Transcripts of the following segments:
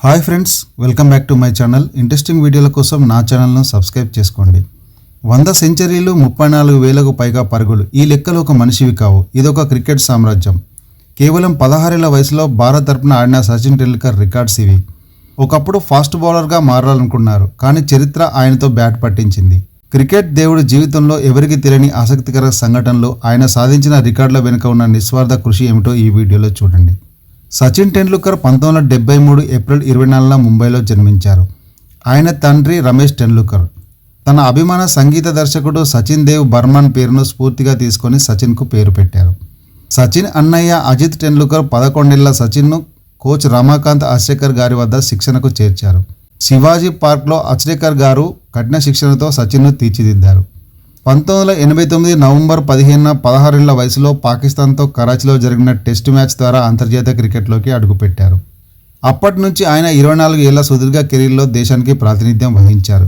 Hi friends, welcome back to my channel. Interesting వీడియోల కోసం నా ఛానల్ను సబ్స్క్రైబ్ చేసుకోండి. 100 సెంచరీలు, 34,000కు పైగా పరుగులు, ఈ లెక్కలు ఒక మనిషివి కావు. ఇదొక క్రికెట్ సామ్రాజ్యం. కేవలం 16 ఏళ్ల వయసులో భారత్ తరపున ఆడిన సచిన్ టెండూల్కర్ రికార్డ్స్ ఇవి. ఒకప్పుడు ఫాస్ట్ బౌలర్గా మారాలనుకున్నారు, కానీ చరిత్ర ఆయనతో బ్యాట్ పట్టించింది. క్రికెట్ దేవుడి జీవితంలో ఎవరికి తెలియని ఆసక్తికర సంఘటనలు, ఆయన సాధించిన రికార్డుల వెనుక ఉన్న నిస్వార్థ కృషి ఏమిటో ఈ వీడియోలో చూడండి. సచిన్ టెండూల్కర్ 1973 ఏప్రిల్ 24న ముంబైలో జన్మించారు. ఆయన తండ్రి రమేష్ టెండూల్కర్. తన అభిమాన సంగీత దర్శకుడు సచిన్ దేవ్ బర్మన్ పేరును స్ఫూర్తిగా తీసుకొని సచిన్కు పేరు పెట్టారు. సచిన్ అన్నయ్య అజిత్ టెండూల్కర్ 11 ఏళ్ల సచిన్ను కోచ్ రమాకాంత్ అచ్రేకర్ గారి వద్ద శిక్షణకు చేర్చారు. శివాజీ పార్క్లో అచ్రేకర్ గారు కఠిన శిక్షణతో సచిన్ను తీర్చిదిద్దారు. 1989 నవంబర్ 15న 16 ఏళ్ల వయసులో పాకిస్తాన్తో కరాచీలో జరిగిన టెస్టు మ్యాచ్ ద్వారా అంతర్జాతీయ క్రికెట్లోకి అడుగుపెట్టారు. అప్పటి నుంచి ఆయన 24 ఏళ్ల సుదీర్ఘ కెరీర్లో దేశానికి ప్రాతినిధ్యం వహించారు.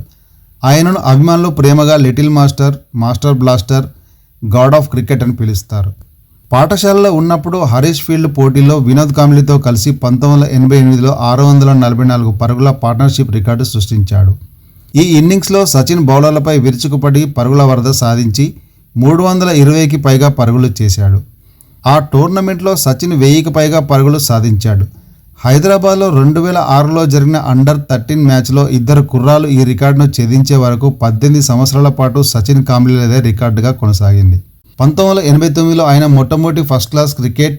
ఆయనను అభిమానులు ప్రేమగా little master, master blaster, God of cricket అని పిలుస్తారు. పాఠశాలలో ఉన్నప్పుడు హరీష్ ఫీల్డ్ పోటీలో వినోద్ కాంబ్లీతో కలిసి 1988లో 644 పరుగుల పార్ట్నర్షిప్ రికార్డు సృష్టించాడు. ఈ ఇన్నింగ్స్లో సచిన్ బౌలర్లపై విరుచుకుపడి పరుగుల వరద సాధించి 320కి పైగా పరుగులు చేశాడు. ఆ టోర్నమెంట్లో సచిన్ 1000కి పైగా పరుగులు సాధించాడు. హైదరాబాద్లో 2006లో జరిగిన అండర్-13 మ్యాచ్లో ఇద్దరు కుర్రాలు ఈ రికార్డును ఛేదించే వరకు 18 సంవత్సరాల పాటు సచిన్ కాంబ్లీలదే రికార్డుగా కొనసాగింది. 1989లో ఆయన మొట్టమొదటి ఫస్ట్ క్లాస్ క్రికెట్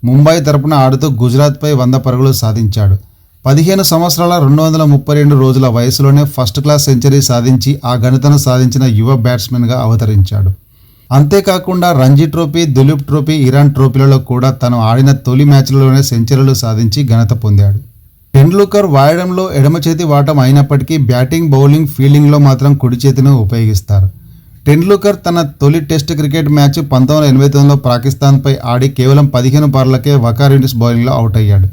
ముంబై తరపున ఆడుతూ గుజరాత్పై 100 పరుగులు సాధించాడు. 15 సంవత్సరాల 232 రోజుల వయసులోనే ఫస్ట్ క్లాస్ సెంచరీ సాధించి ఆ ఘనతను సాధించిన యువ బ్యాట్స్మెన్గా అవతరించాడు. అంతేకాకుండా రంజీ ట్రోఫీ, దులీప్ ట్రోఫీ, ఇరాన్ ట్రోఫీలలో కూడా తను ఆడిన తొలి మ్యాచ్లలోనే సెంచరీలు సాధించి ఘనత పొందాడు. టెండూల్కర్ వాడడంలో ఎడమ చేతి వాటం అయినప్పటికీ బ్యాటింగ్, బౌలింగ్, ఫీల్డింగ్లో మాత్రం కుడి చేతిని ఉపయోగిస్తారు. టెండూల్కర్ తన తొలి టెస్ట్ క్రికెట్ మ్యాచ్ 1989లో పాకిస్తాన్పై ఆడి కేవలం 15 పరుగులకే వకార్ యూనిస్ బౌలింగ్లో అవుట్ అయ్యాడు.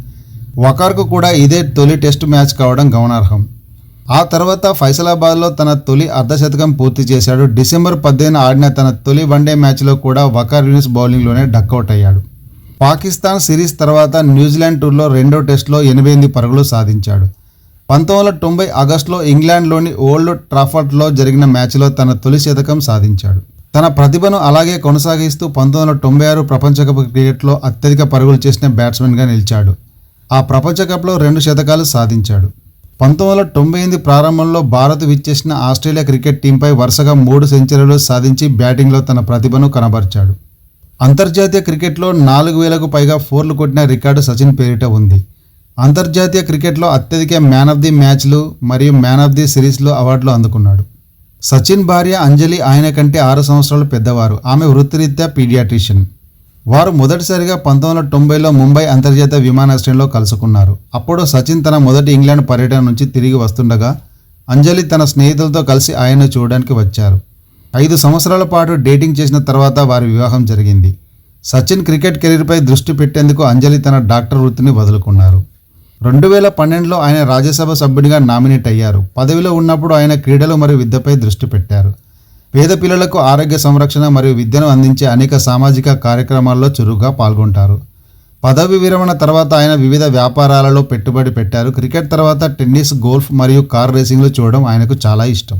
వకార్కు కూడా ఇదే తొలి టెస్టు మ్యాచ్ కావడం గమనార్హం. ఆ తర్వాత ఫైసలాబాద్లో తన తొలి అర్ధశతకం పూర్తి చేశాడు. డిసెంబర్ 15న ఆడిన తన తొలి వన్డే మ్యాచ్లో కూడా వకార్ యూనిస్ బౌలింగ్లోనే డక్అవుట్ అయ్యాడు. పాకిస్తాన్ సిరీస్ తర్వాత న్యూజిలాండ్ టూర్లో రెండో టెస్టులో 88 పరుగులు సాధించాడు. 1990 ఆగస్టులో ఇంగ్లాండ్లోని ఓల్డ్ ట్రాఫర్డ్లో జరిగిన మ్యాచ్లో తన తొలి శతకం సాధించాడు. తన ప్రతిభను అలాగే కొనసాగిస్తూ 1996 ప్రపంచ కప్ క్రికెట్లో అత్యధిక పరుగులు చేసిన బ్యాట్స్మెన్గా నిలిచాడు. ఆ ప్రపంచ కప్లో 2 శతకాలు సాధించాడు. 1998 ప్రారంభంలో భారత్ విచ్చేసిన ఆస్ట్రేలియా క్రికెట్ టీంపై వరుసగా 3 సెంచరీలు సాధించి బ్యాటింగ్లో తన ప్రతిభను కనబర్చాడు. అంతర్జాతీయ క్రికెట్లో 4000కు పైగా 4లు కొట్టిన రికార్డు సచిన్ పేరిట ఉంది. అంతర్జాతీయ క్రికెట్లో అత్యధిక మ్యాన్ ఆఫ్ ది మ్యాచ్లు మరియు మ్యాన్ ఆఫ్ ది సిరీస్లు అవార్డులు అందుకున్నాడు. సచిన్ భార్య అంజలి ఆయన కంటే 6 సంవత్సరాలు పెద్దవారు. ఆమె వృత్తిరీత్యా పీడియాట్రిషియన్. వారు మొదటిసారిగా 1990లో ముంబై అంతర్జాతీయ విమానాశ్రయంలో కలుసుకున్నారు. అప్పుడు సచిన్ తన మొదటి ఇంగ్లాండ్ పర్యటన నుంచి తిరిగి వస్తుండగా అంజలి తన స్నేహితులతో కలిసి ఆయన్ను చూడడానికి వచ్చారు. 5 సంవత్సరాల పాటు డేటింగ్ చేసిన తర్వాత వారి వివాహం జరిగింది. సచిన్ క్రికెట్ కెరీర్పై దృష్టి పెట్టేందుకు అంజలి తన డాక్టర్ వృత్తిని వదులుకున్నారు. 2012లో ఆయన రాజ్యసభ సభ్యుడిగా నామినేట్ అయ్యారు. పదవిలో ఉన్నప్పుడు ఆయన క్రీడలు మరియు విద్యపై దృష్టి పెట్టారు. పేద పిల్లలకు ఆరోగ్య సంరక్షణ మరియు విద్యను అందించే అనేక సామాజిక కార్యక్రమాల్లో చురుగ్గా పాల్గొంటారు. పదవి విరమణ తర్వాత ఆయన వివిధ వ్యాపారాలలో పెట్టుబడి పెట్టారు. క్రికెట్ తర్వాత టెన్నిస్, గోల్ఫ్ మరియు కార్ రేసింగ్లు చూడడం ఆయనకు చాలా ఇష్టం.